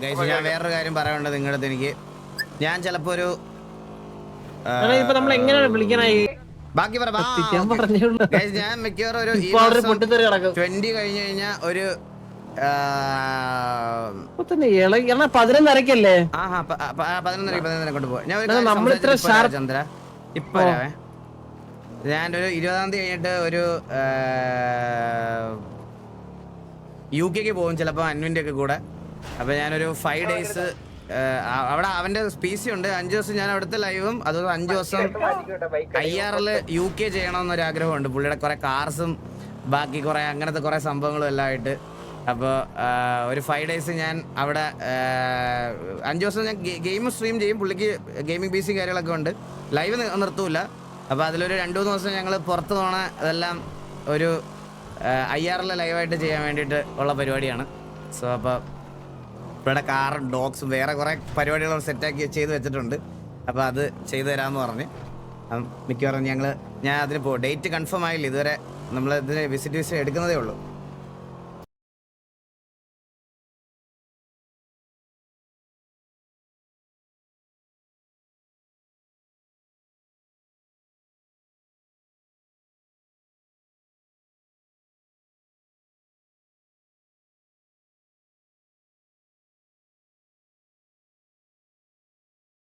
Guys ഞാൻ വേറൊരു കാര്യം പറയാനുണ്ട് നിങ്ങളുടെ അടുത്ത്. എനിക്ക് ഞാൻ ചിലപ്പോ ഒരു ഇപ്പൊ നമ്മൾ എങ്ങനെയാണ് വിളിക്കണായി ബാക്കി പറ. ഗൈസ് ഞാൻ മിക്കവാറും ഒരു ഈ മാസം 20 കഴിഞ്ഞു കഴിഞ്ഞാൽ ഒരു 11:30ക്കല്ലേ? 11:30 കൊണ്ട് പോവാം. ഞാൻ ചന്ദ്ര ഇപ്പൊ വരാവേ. ഞാനൊരു 20-ാം തീയതി കഴിഞ്ഞിട്ട് ഒരു UK പോകും ചിലപ്പോൾ, അന്വിൻ്റെ ഒക്കെ കൂടെ. അപ്പോൾ ഞാനൊരു 5 days അവിടെ അവൻ്റെ PC ഉണ്ട്. 5 ദിവസം ഞാൻ അവിടുത്തെ ലൈവും അതുപോലെ 5 ദിവസം IRL UK ചെയ്യണമെന്നൊരു ആഗ്രഹമുണ്ട്. പുള്ളിയുടെ കുറേ കാർസും ബാക്കി കുറേ അങ്ങനത്തെ കുറേ സംഭവങ്ങളും എല്ലാം ആയിട്ട്. അപ്പോൾ ഒരു 5 days ഞാൻ അവിടെ 5 ദിവസം ഞാൻ ഗെയിം സ്ട്രീം ചെയ്യും. പുള്ളിക്ക് ഗെയിമിംഗ് PC കാര്യങ്ങളൊക്കെ ഉണ്ട്. ലൈവ് നിർത്തൂല. അപ്പോൾ അതിലൊരു 2-3 ദിവസം ഞങ്ങൾ പുറത്ത് പോകണ അതെല്ലാം ഒരു IRL ലൈവായിട്ട് ചെയ്യാൻ വേണ്ടിയിട്ട് ഉള്ള പരിപാടിയാണ്. സോ അപ്പോൾ ഇവിടെ കാറും ഡോഗ്സും വേറെ കുറേ പരിപാടികൾ സെറ്റാക്കി ചെയ്ത് വെച്ചിട്ടുണ്ട്. അപ്പോൾ അത് ചെയ്തു തരാമെന്ന് പറഞ്ഞ് മിക്കവാറും ഞാൻ അതിന് ഡേറ്റ് കൺഫേം ആയില്ല ഇതുവരെ. നമ്മൾ ഇതിന് വിസിറ്റ് എടുക്കുന്നതേ ഉള്ളൂ.